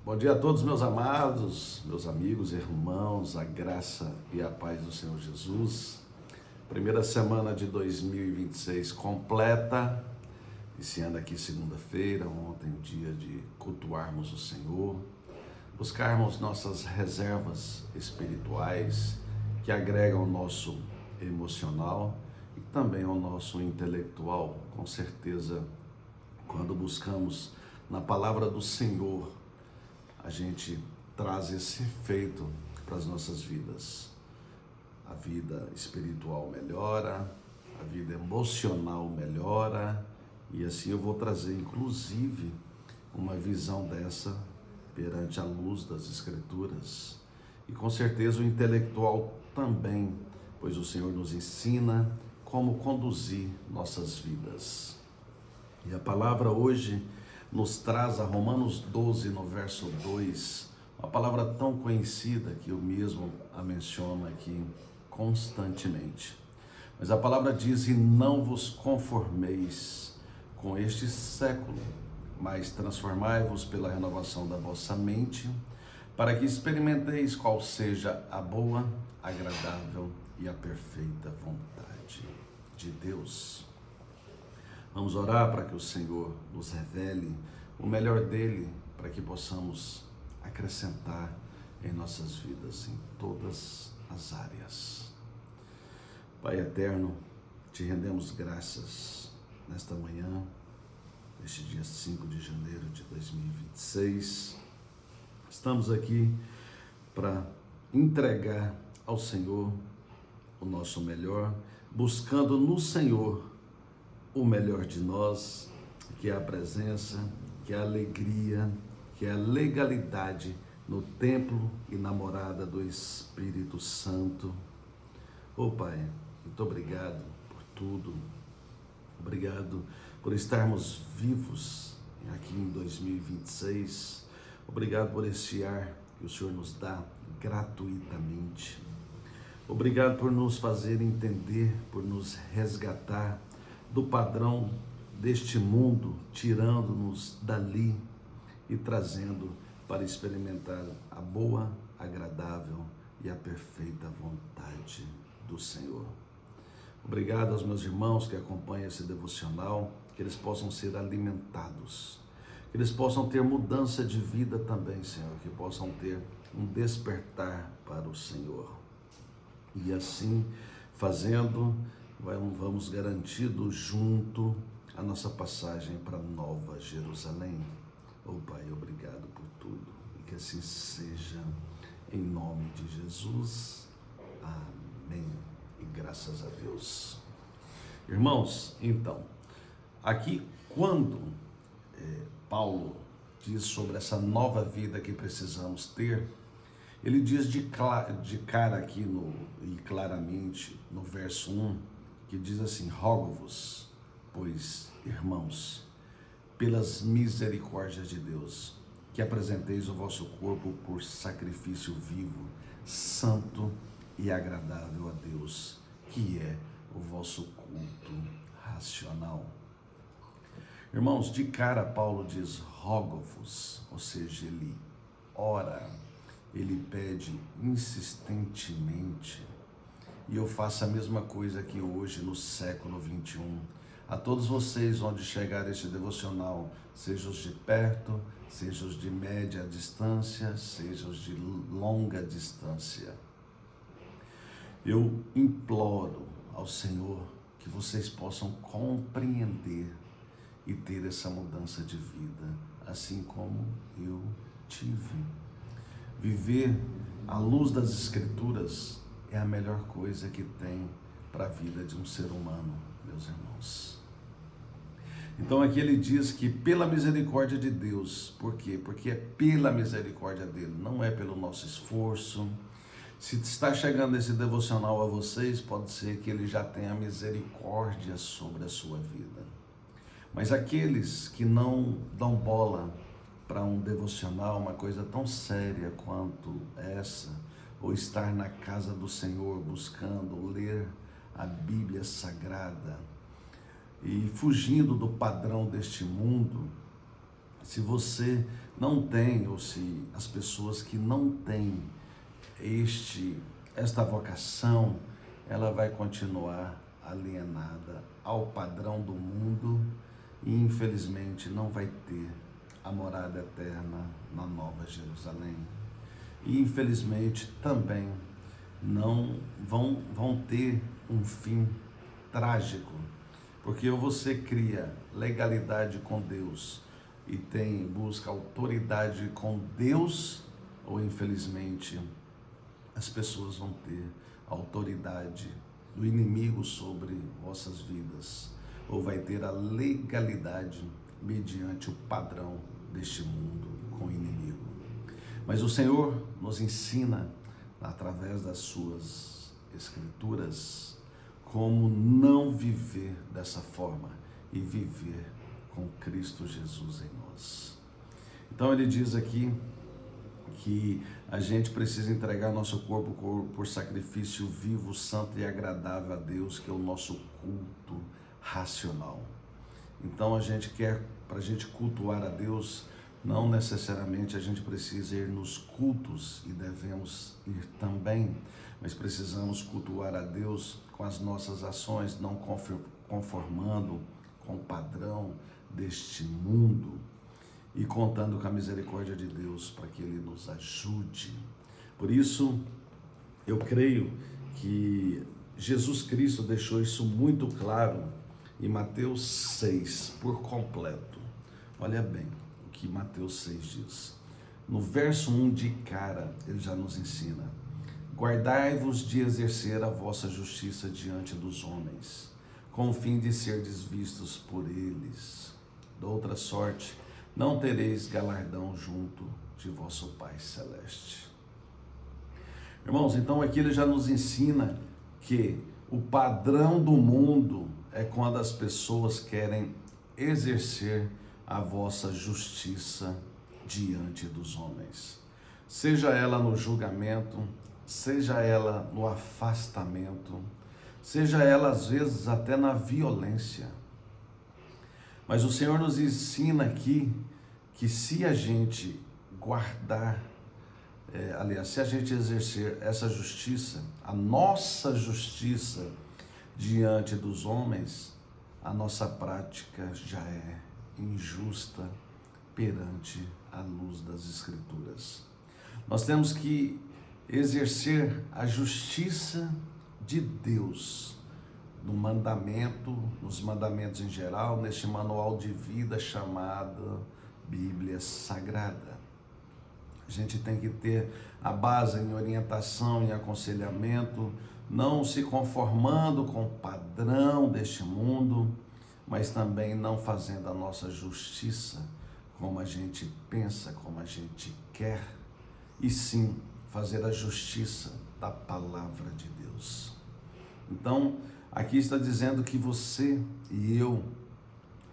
Bom dia a todos, meus amados, meus amigos, irmãos, a graça e a paz do Senhor Jesus. Primeira semana de 2026 completa, iniciando aqui segunda-feira, ontem o dia de cultuarmos o Senhor, buscarmos nossas reservas espirituais que agregam ao nosso emocional e também ao nosso intelectual. Com certeza, quando buscamos na palavra do Senhor, a gente traz esse efeito para as nossas vidas. A vida espiritual melhora, a vida emocional melhora, e assim eu vou trazer inclusive uma visão dessa perante a luz das Escrituras. E com certeza o intelectual também, pois o Senhor nos ensina como conduzir nossas vidas. E a palavra hoje nos traz a Romanos 12, no verso 2, uma palavra tão conhecida que eu mesmo a menciono aqui constantemente. Mas a palavra diz: e não vos conformeis com este século, mas transformai-vos pela renovação da vossa mente, para que experimenteis qual seja a boa, agradável e a perfeita vontade de Deus. Vamos orar para que o Senhor nos revele o melhor dele, para que possamos acrescentar em nossas vidas, em todas as áreas. Pai eterno, te rendemos graças nesta manhã, neste dia 5 de janeiro de 2026. Estamos aqui para entregar ao Senhor o nosso melhor, buscando no Senhor o melhor de nós, que é a presença, que é a alegria, que é a legalidade no templo e na morada do Espírito Santo. Pai, muito obrigado por tudo. Obrigado por estarmos vivos aqui em 2026. Obrigado por esse ar que o Senhor nos dá gratuitamente. Obrigado por nos fazer entender, por nos resgatar do padrão deste mundo, tirando-nos dali e trazendo para experimentar a boa, agradável e a perfeita vontade do Senhor. Obrigado aos meus irmãos que acompanham esse devocional, que eles possam ser alimentados, que eles possam ter mudança de vida também, Senhor, que possam ter um despertar para o Senhor. E assim, fazendo, vamos garantido junto a nossa passagem para Nova Jerusalém. Pai, obrigado por tudo, e que assim seja, em nome de Jesus. Amém. E graças a Deus. Irmãos, então, aqui quando Paulo diz sobre essa nova vida que precisamos ter, ele diz de cara aqui e claramente no verso 1, que diz assim: rogo-vos, pois, irmãos, pelas misericórdias de Deus, que apresenteis o vosso corpo por sacrifício vivo, santo e agradável a Deus, que é o vosso culto racional. Irmãos, de cara Paulo diz rogo-vos, ou seja, ele ora, ele pede insistentemente. E eu faço a mesma coisa aqui hoje no século 21. A todos vocês, onde chegar este devocional, seja os de perto, seja os de média distância, seja os de longa distância, eu imploro ao Senhor que vocês possam compreender e ter essa mudança de vida, assim como eu tive. Viver à luz das Escrituras é a melhor coisa que tem para a vida de um ser humano, meus irmãos. Então aqui ele diz que pela misericórdia de Deus. Por quê? Porque é pela misericórdia dele, não é pelo nosso esforço. Se está chegando esse devocional a vocês, pode ser que ele já tenha misericórdia sobre a sua vida. Mas aqueles que não dão bola para um devocional, uma coisa tão séria quanto essa, ou estar na casa do Senhor buscando ler a Bíblia Sagrada e fugindo do padrão deste mundo, Se você não tem, ou se as pessoas que não têm esta vocação, ela vai continuar alienada ao padrão do mundo e infelizmente não vai ter a morada eterna na Nova Jerusalém. E infelizmente também não vão ter um fim trágico, porque ou você cria legalidade com Deus e busca autoridade com Deus, ou infelizmente as pessoas vão ter a autoridade do inimigo sobre vossas vidas, ou vai ter a legalidade mediante o padrão deste mundo com o inimigo. Mas o Senhor nos ensina, através das suas escrituras, como não viver dessa forma e viver com Cristo Jesus em nós. Então ele diz aqui que a gente precisa entregar nosso corpo por sacrifício vivo, santo e agradável a Deus, que é o nosso culto racional. Então para a gente cultuar a Deus, não necessariamente a gente precisa ir nos cultos, e devemos ir também, mas precisamos cultuar a Deus com as nossas ações, não conformando com o padrão deste mundo, e contando com a misericórdia de Deus para que Ele nos ajude. Por isso, eu creio que Jesus Cristo deixou isso muito claro em Mateus 6, por completo. Olha bem o que Mateus 6 diz. No verso 1 de cara, ele já nos ensina: guardai-vos de exercer a vossa justiça diante dos homens, com o fim de serdes vistos por eles. De outra sorte, não tereis galardão junto de vosso Pai Celeste. Irmãos, então aqui ele já nos ensina que o padrão do mundo é quando as pessoas querem exercer a vossa justiça diante dos homens. Seja ela no julgamento, seja ela no afastamento, seja ela às vezes até na violência. Mas o Senhor nos ensina aqui que se a gente guardar, se a gente exercer essa justiça, a nossa justiça diante dos homens, a nossa prática já é injusta perante a luz das Escrituras. Nós temos que exercer a justiça de Deus nos mandamentos em geral, neste manual de vida chamado Bíblia Sagrada. A gente tem que ter a base em orientação e aconselhamento, não se conformando com o padrão deste mundo, mas também não fazendo a nossa justiça como a gente pensa, como a gente quer, e sim fazer a justiça da palavra de Deus. Então, aqui está dizendo que você e eu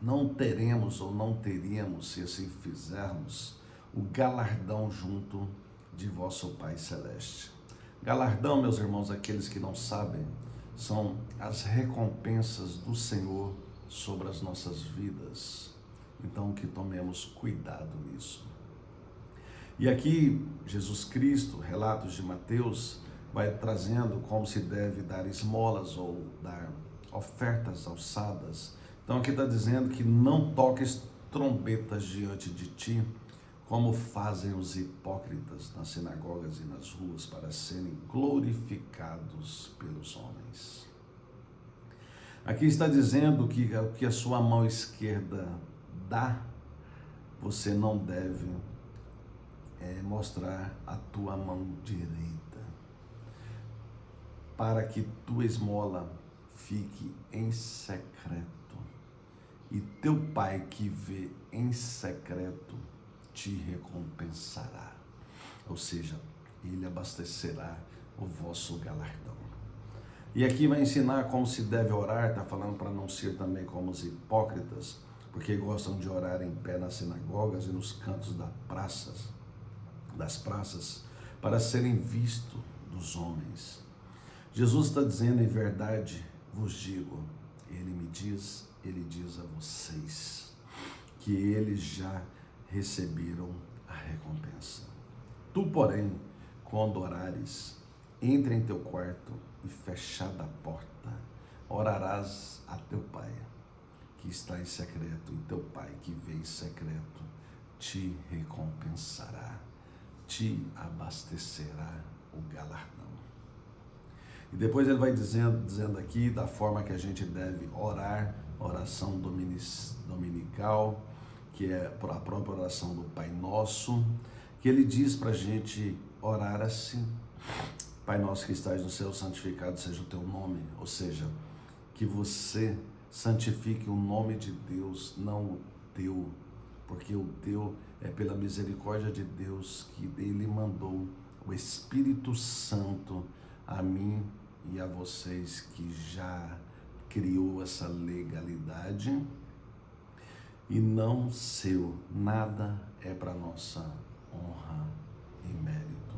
não teremos ou não teríamos, se assim fizermos, o galardão junto de vosso Pai Celeste. Galardão, meus irmãos, aqueles que não sabem, são as recompensas do Senhor sobre as nossas vidas. Então, que tomemos cuidado nisso. E aqui, Jesus Cristo, relatos de Mateus, vai trazendo como se deve dar esmolas ou dar ofertas alçadas. Então aqui está dizendo que não toques trombetas diante de ti, como fazem os hipócritas nas sinagogas e nas ruas, para serem glorificados pelos homens. Aqui está dizendo que o que a sua mão esquerda dá, você não deve mostrar a tua mão direita, para que tua esmola fique em secreto, e teu Pai que vê em secreto te recompensará. Ou seja, Ele abastecerá o vosso galardão. E aqui vai ensinar como se deve orar, está falando para não ser também como os hipócritas, porque gostam de orar em pé nas sinagogas e nos cantos das praças, para serem vistos dos homens. Jesus está dizendo: em verdade vos digo, ele diz a vocês, que ele já receberam a recompensa. Tu, porém, quando orares, entra em teu quarto e fechada a porta, orarás a teu pai, que está em secreto, e teu pai, que vê em secreto, te recompensará, te abastecerá o galardão. E depois ele vai dizendo aqui da forma que a gente deve orar, oração dominical, que é a própria oração do Pai Nosso, que ele diz para a gente orar assim: Pai Nosso que estás no céu, santificado seja o teu nome, ou seja, que você santifique o nome de Deus, não o teu, porque o teu é pela misericórdia de Deus que ele mandou o Espírito Santo a mim e a vocês, que já criou essa legalidade, e não seu, nada é para nossa honra e mérito.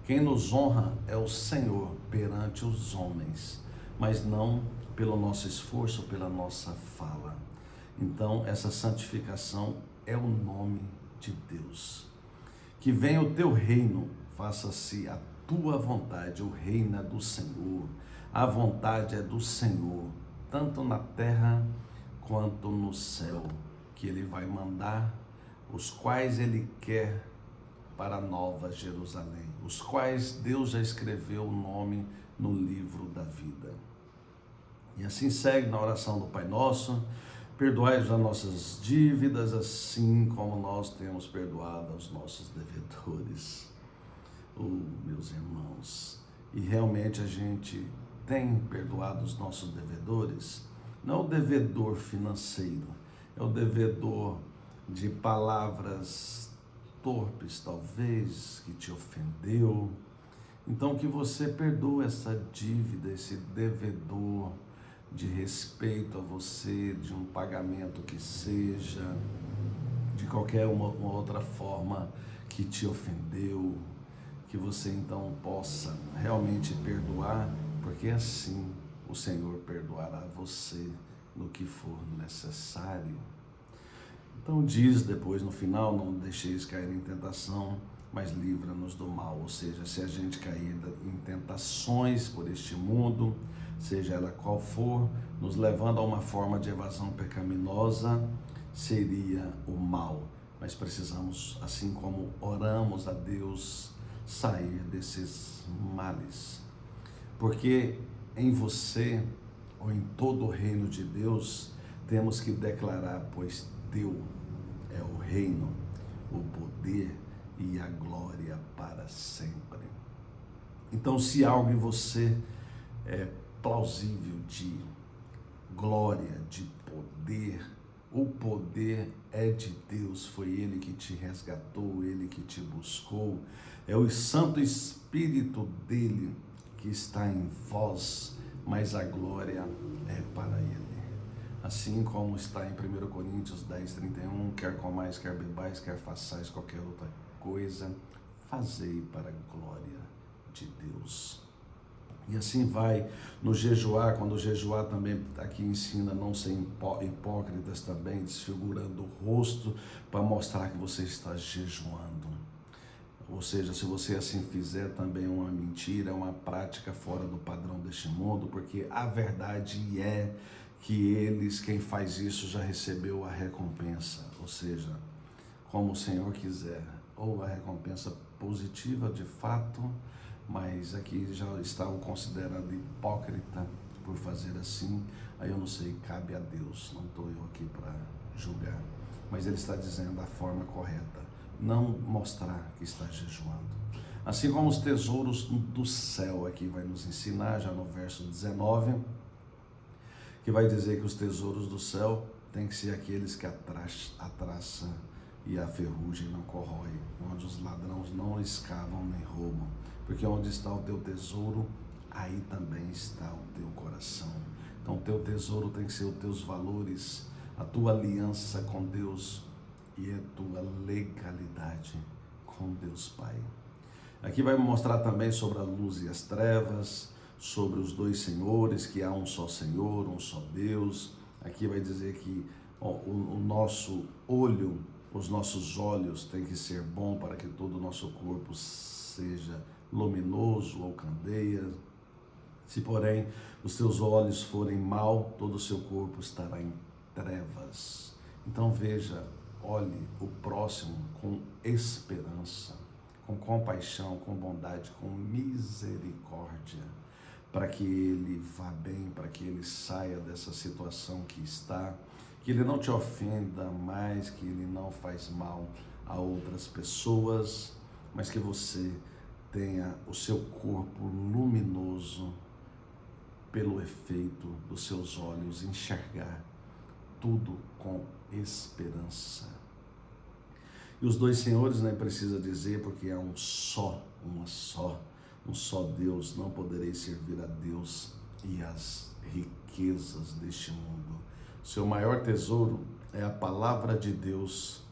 Quem nos honra é o Senhor perante os homens, mas não pelo nosso esforço, pela nossa fala. Então, essa santificação é o nome de Deus. Que venha o teu reino, faça-se a tua vontade, o reino é do Senhor, a vontade é do Senhor, tanto na terra quanto no céu, que ele vai mandar, os quais ele quer para a Nova Jerusalém, os quais Deus já escreveu o nome no livro da vida. E assim segue na oração do Pai Nosso: perdoai-nos as nossas dívidas, assim como nós temos perdoado aos nossos devedores. Meus irmãos, e realmente a gente tem perdoado os nossos devedores, não o devedor financeiro, é o devedor de palavras torpes, talvez, que te ofendeu. Então, que você perdoe essa dívida, esse devedor de respeito a você, de um pagamento que seja, de qualquer uma outra forma que te ofendeu, que você então possa realmente perdoar, porque assim o Senhor perdoará você no que for necessário. Então diz depois no final: não deixeis cair em tentação, mas livra-nos do mal. Ou seja, se a gente cair em tentações por este mundo, seja ela qual for, nos levando a uma forma de evasão pecaminosa, seria o mal. Mas precisamos, assim como oramos a Deus, sair desses males. Porque em você, ou em todo o reino de Deus, temos que declarar: pois teu é o reino, o poder e a glória para sempre. Então, se algo em você é plausível de glória, de poder, o poder é de Deus, foi Ele que te resgatou, Ele que te buscou, é o Santo Espírito dele que está em vós, mas a glória é para Ele. Assim como está em 1 Coríntios 10:31, quer comais, quer bebais, quer façais qualquer outra coisa, fazei para a glória de Deus. E assim vai no jejuar, quando jejuar também aqui ensina não ser hipócritas também, desfigurando o rosto para mostrar que você está jejuando. Ou seja, se você assim fizer, também é uma mentira, é uma prática fora do padrão deste mundo, porque a verdade é que quem faz isso já recebeu a recompensa, ou seja, como o Senhor quiser, ou a recompensa positiva de fato, mas aqui já está o considerado hipócrita por fazer assim. Aí eu não sei, cabe a Deus, não estou eu aqui para julgar, mas ele está dizendo a forma correta: não mostrar que está jejuando. Assim como os tesouros do céu, aqui vai nos ensinar, já no verso 19, que vai dizer que os tesouros do céu tem que ser aqueles que a traça e a ferrugem não corrói, onde os ladrões não escavam nem roubam, porque onde está o teu tesouro, aí também está o teu coração. Então o teu tesouro tem que ser os teus valores, a tua aliança com Deus e a tua legalidade com Deus Pai. Aqui vai mostrar também sobre a luz e as trevas, sobre os dois senhores, que há um só Senhor, um só Deus. Aqui vai dizer que o nosso olho, os nossos olhos têm que ser bom para que todo o nosso corpo seja luminoso ou candeia. Se, porém, os teus olhos forem mau, todo o seu corpo estará em trevas. Então veja, olhe o próximo com esperança, com compaixão, com bondade, com misericórdia, para que ele vá bem, para que ele saia dessa situação que está, que ele não te ofenda mais, que ele não faz mal a outras pessoas, mas que você tenha o seu corpo luminoso pelo efeito dos seus olhos, enxergar tudo com esperança. E os dois senhores, nem precisa dizer, porque é um só Deus. Não podereis servir a Deus e as riquezas deste mundo. Seu maior tesouro é a palavra de Deus,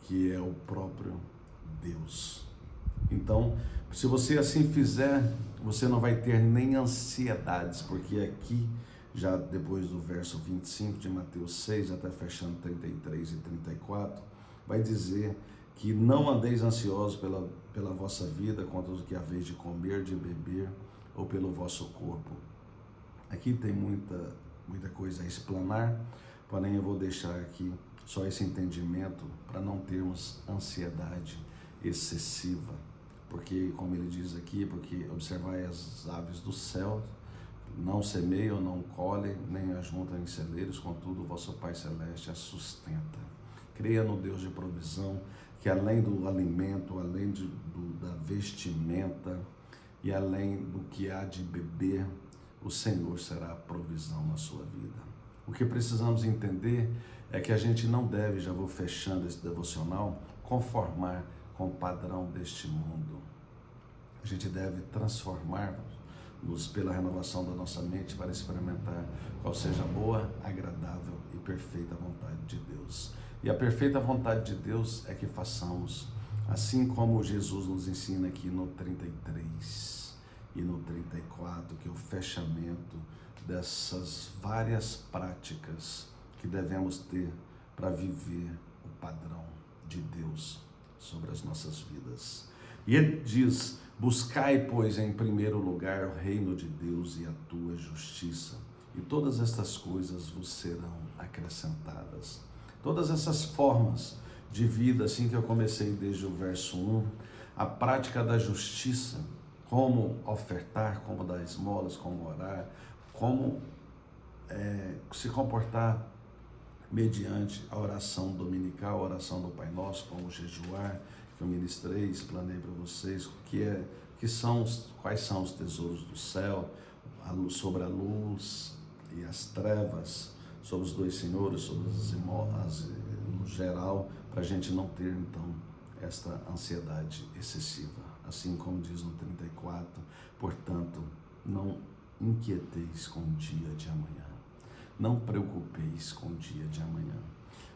que é o próprio Deus. Então, se você assim fizer, você não vai ter nem ansiedades, porque aqui, já depois do verso 25 de Mateus 6, até fechando 33 e 34, vai dizer que não andeis ansiosos pela vossa vida, quanto ao que haveis de comer, de beber, ou pelo vosso corpo. Aqui tem muita coisa a explanar, porém eu vou deixar aqui só esse entendimento para não termos ansiedade excessiva. Porque, como ele diz aqui, porque observai as aves do céu, não semeiam, não colhem, nem ajuntam em celeiros, contudo o vosso Pai Celeste as sustenta. Creia no Deus de provisão, que além do alimento, além da vestimenta e além do que há de beber, o Senhor será a provisão na sua vida. O que precisamos entender é que a gente não deve, já vou fechando esse devocional, conformar com o padrão deste mundo. A gente deve transformar-nos pela renovação da nossa mente para experimentar qual seja a boa, agradável e perfeita vontade de Deus. E a perfeita vontade de Deus é que façamos, assim como Jesus nos ensina aqui no 33 e no 34, que é o fechamento dessas várias práticas que devemos ter para viver o padrão de Deus sobre as nossas vidas. E ele diz: buscai, pois, em primeiro lugar o reino de Deus e a tua justiça, e todas estas coisas vos serão acrescentadas. Todas essas formas de vida, assim que eu comecei desde o verso 1, a prática da justiça, como ofertar, como dar esmolas, como orar, como se comportar mediante a oração dominical, a oração do Pai Nosso, como jejuar, que eu ministrei, explanei para vocês quais são os tesouros do céu, sobre a luz e as trevas, sobre os dois senhores, sobre as no geral, para a gente não ter então esta ansiedade excessiva. Assim como diz no 34, portanto, não inquieteis com o dia de amanhã. Não preocupeis com o dia de amanhã,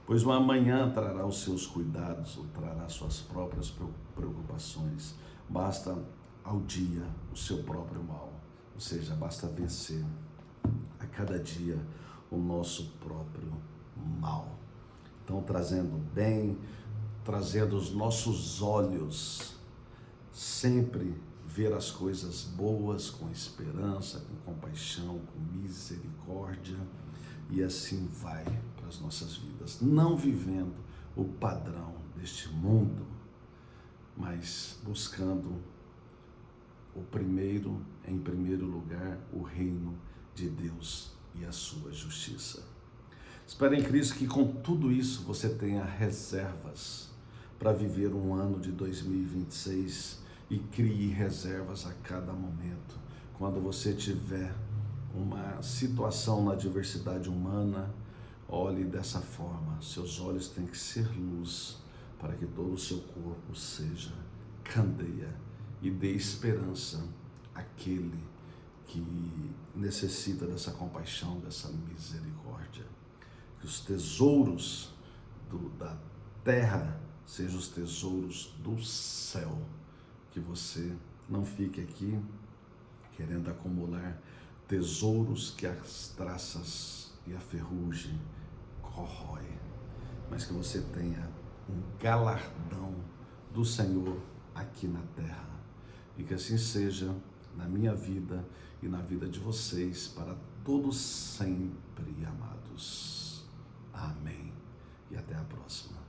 pois o amanhã trará os seus cuidados, ou trará suas próprias preocupações. Basta ao dia o seu próprio mal, ou seja, basta vencer a cada dia o nosso próprio mal. Então, trazendo bem, trazendo os nossos olhos, sempre ver as coisas boas com esperança, com compaixão, com misericórdia, e assim vai para as nossas vidas, não vivendo o padrão deste mundo, mas buscando em primeiro lugar, o reino de Deus e a sua justiça. Espero em Cristo que com tudo isso você tenha reservas para viver um ano de 2026 e crie reservas a cada momento. Quando você tiver uma situação na adversidade humana, olhe dessa forma. Seus olhos têm que ser luz para que todo o seu corpo seja candeia e dê esperança àquele que necessita dessa compaixão, dessa misericórdia. Que os tesouros da terra sejam os tesouros do céu. Que você não fique aqui querendo acumular tesouros que as traças e a ferrugem corroem, mas que você tenha um galardão do Senhor aqui na terra. E que assim seja na minha vida e na vida de vocês, para todos sempre, amados. Amém. E até a próxima.